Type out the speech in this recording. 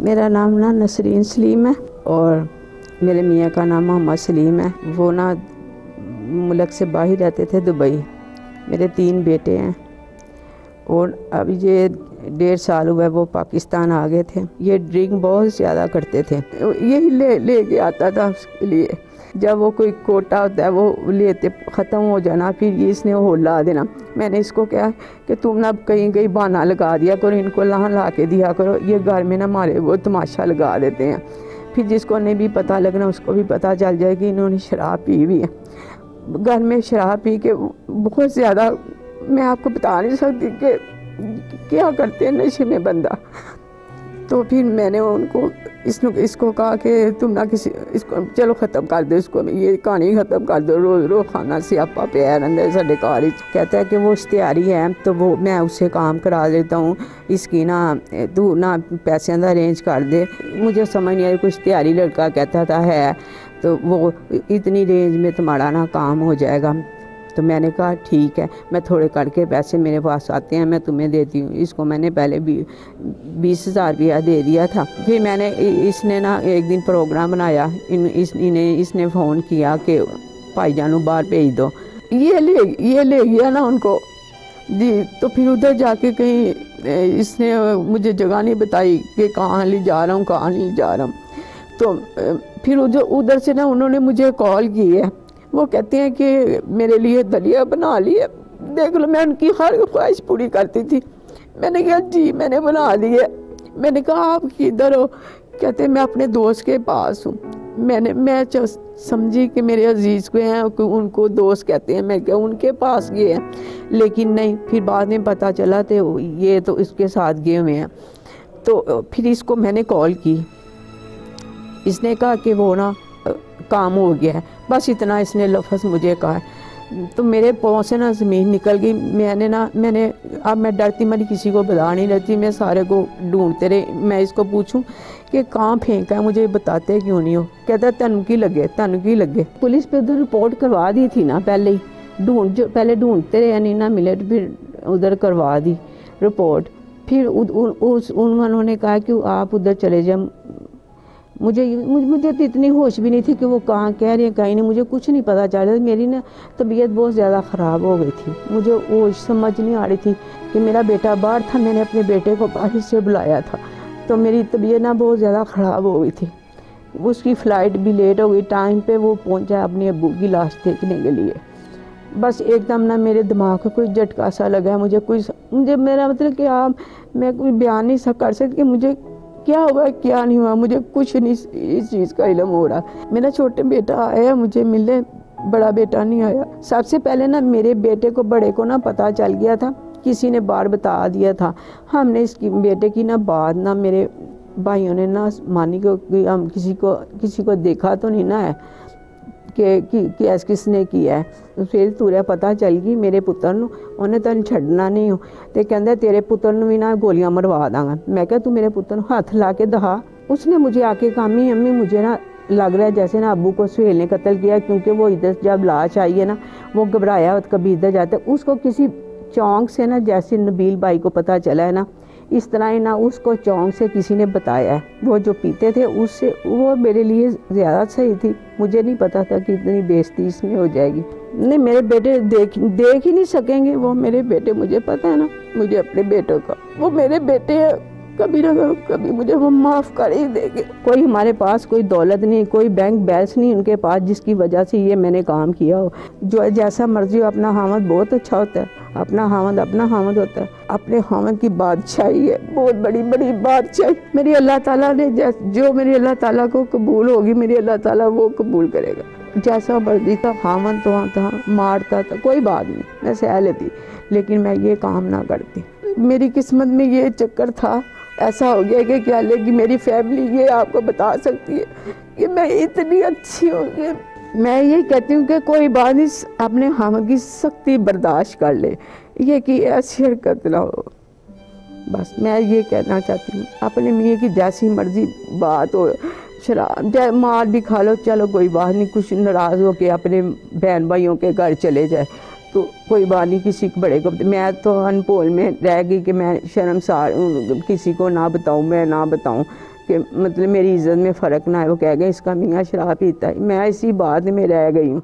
मेरा नाम ना नसरीन सलीम है और मेरे मियाँ का नाम मोहम्मद सलीम है। वो ना मुल्क से बाहर रहते थे, दुबई। मेरे 3 बेटे हैं और अब ये 1.5 साल हुआ वो पाकिस्तान आ गए थे। ये ड्रिंक बहुत ज़्यादा करते थे, यही ले के आता था उसके लिए। जब वो कोई कोटा होता है वो लेते, ख़त्म हो जाना, फिर ये इसने होल ला देना। मैंने इसको कहा कि तुम ना कहीं कहीं बहाना लगा दिया करो, इनको ला के दिया करो, ये घर में ना हमारे वो तमाशा लगा देते हैं। फिर जिसको नहीं भी पता लगना उसको भी पता चल जाए कि इन्होंने शराब पी भी है। घर में शराब पी के बहुत ज़्यादा, मैं आपको बता नहीं सकती कि क्या करते हैं नशे में बंदा। तो फिर मैंने उनको इसको कहा कि तुम ना इसको चलो ख़त्म कर दो, इसको ये कहानी ख़त्म कर दो। रोज़ खाना से आपा प्यार अंदर साढ़े घर। कहता है कि वो इश्तिहारी है तो वो मैं उससे काम करा देता हूँ, इसकी ना तू ना पैसे का अरेंज कर दे। मुझे समझ नहीं आया, कोई इश्तिहारी लड़का कहता था है तो वो इतनी रेंज में तुम्हारा ना काम हो जाएगा। तो मैंने कहा ठीक है, मैं थोड़े करके पैसे मेरे पास आते हैं मैं तुम्हें देती हूँ। इसको मैंने पहले 20,000 रुपया दे दिया था। फिर मैंने इसने ना एक दिन प्रोग्राम बनाया, इसने फ़ोन किया कि भाईजान बाहर भेज दो। ये ले गया ना उनको जी। तो फिर उधर जाके कहीं इसने मुझे जगह नहीं बताई कि कहाँ ले जा रहा हूँ, कहाँ नहीं जा रहा हूँ। तो फिर उधर से ना उन्होंने मुझे कॉल की है। वो कहते हैं कि मेरे लिए दलिया बना लिए, देख लो। मैं उनकी हर ख्वाहिश पूरी करती थी। मैंने कहा जी मैंने बना लिए। मैंने कहा आप किधर हो? कहते हैं मैं अपने दोस्त के पास हूँ। मैं समझी कि मेरे अजीज़ को हैं, उनको दोस्त कहते हैं, मैं क्या उनके पास गए हैं, लेकिन नहीं। फिर बाद में पता चला तो ये तो इसके साथ गए हुए हैं। तो फिर इसको मैंने कॉल की, इसने कहा कि वो ना काम हो गया है, बस इतना इसने लफ्ज़ मुझे कहा। तो मेरे पाँव से ना ज़मीन निकल गई। अब मैं डरती मरी किसी को बता नहीं रहती, मैं सारे को ढूंढते रहे। मैं इसको पूछूं कि कहाँ फेंका है, मुझे बताते क्यों नहीं हो? कहता तनु की लगे। पुलिस पे उधर रिपोर्ट करवा दी थी ना पहले ही, पहले ढूंढते रहे, नहीं ना मिले तो फिर उधर करवा दी रिपोर्ट। फिर उन्होंने कहा कि आप उधर चले जाए। मुझे तो इतनी होश भी नहीं थी कि वो कहाँ कह रही है कहीं नहीं, मुझे कुछ नहीं पता चल रहा। मेरी ना तबीयत बहुत ज़्यादा ख़राब हो गई थी, मुझे होश समझ नहीं आ रही थी कि मेरा बेटा बाहर था। मैंने अपने बेटे को बाहर से बुलाया था, तो मेरी तबीयत ना बहुत ज़्यादा ख़राब हो गई थी। उसकी फ़्लाइट भी लेट हो गई, टाइम पे वो पहुंचा अपने अब्बू की लाश देखने के लिए। बस एकदम ना मेरे दिमाग को कोई झटका सा लगा। मुझे मेरा मतलब कि मैं कोई बयान नहीं कर सकती मुझे क्या हुआ क्या नहीं हुआ, मुझे कुछ नहीं इस चीज़ का इल्म हो रहा। मेरा छोटे बेटा आया मुझे मिलने, बड़ा बेटा नहीं आया। सबसे पहले ना मेरे बेटे को, बड़े को ना पता चल गया था, किसी ने बाहर बता दिया था। हमने इसकी बेटे की ना बात ना मेरे भाइयों ने ना मानी कि हम किसी को देखा तो नहीं ना है कि ऐसा किसने किया है। फिर तुरे पता चल गई मेरे पुत्र नूं, उन्हें तेन छड्डना नहीं हो। तो कहंदा तेरे पुत्र नूं भी ना गोलियां मरवा दांगा। मैं क्या तू मेरे पुत्र नूं हाथ ला के दिखा। उसने मुझे आके कहा अम्मी मुझे ना लग रहा है जैसे ना अब्बू को सुहेल ने कत्ल किया, क्योंकि वो इधर जब लाश आई है ना वो घबराया, कभी इधर जाता है। उसको किसी चौंक से ना, जैसे नबील भाई को पता चला है ना, इस तरह ही ना उसको चौंक से किसी ने बताया है। वो जो पीते थे उससे वो मेरे लिए ज़्यादा सही थी। मुझे नहीं पता था कि इतनी बेइज्जती इसमें हो जाएगी। नहीं, मेरे बेटे देख ही नहीं सकेंगे। वो मेरे बेटे, मुझे पता है ना, मुझे अपने बेटों का, वो मेरे बेटे हैं। कभी ना कभी मुझे वो माफ़ कर ही देंगे। कोई हमारे पास कोई दौलत नहीं, कोई बैंक बैलेंस नहीं उनके पास जिसकी वजह से ये मैंने काम किया हो। जो जैसा मर्जी हो, अपना हामद बहुत अच्छा होता है, अपना हामद होता है। अपने हामद की बादशाही है, बहुत बड़ी बड़ी बादशाही। मेरी अल्लाह ताला ने जो मेरी अल्लाह ताला को कबूल होगी, मेरी अल्लाह ताला वो कबूल करेगा। जैसा मर्जी था, हामद तो था, मारता था, कोई बात नहीं, मैं सह लेती, लेकिन मैं ये काम ना करती। मेरी किस्मत में ये चक्कर था, ऐसा हो गया कि क्या लेगी मेरी फैमिली ये आपको बता सकती है कि मैं इतनी अच्छी हूँ। मैं ये कहती हूँ कि कोई बात नहीं, अपने हामद की सख्ती बर्दाश्त कर ले, ये कि ऐसी हरकत ना हो। बस मैं ये कहना चाहती हूँ, अपने मियाँ की जैसी मर्जी बात हो, शराब मार भी खा लो, चलो कोई बात नहीं, कुछ नाराज़ हो के अपने बहन भाइयों के घर चले जाए तो कोई बात नहीं, किसी के बड़े को। मैं तो अनपोल में रह गई कि मैं शर्मसार किसी को ना बताऊं, मैं ना बताऊं। کہ مطلب میری عزت میں فرق نہ ہے. وہ کہہ گئے اس کا میاں شراب پیتا ہے. میں اسی بات میں رہ گئی ہوں.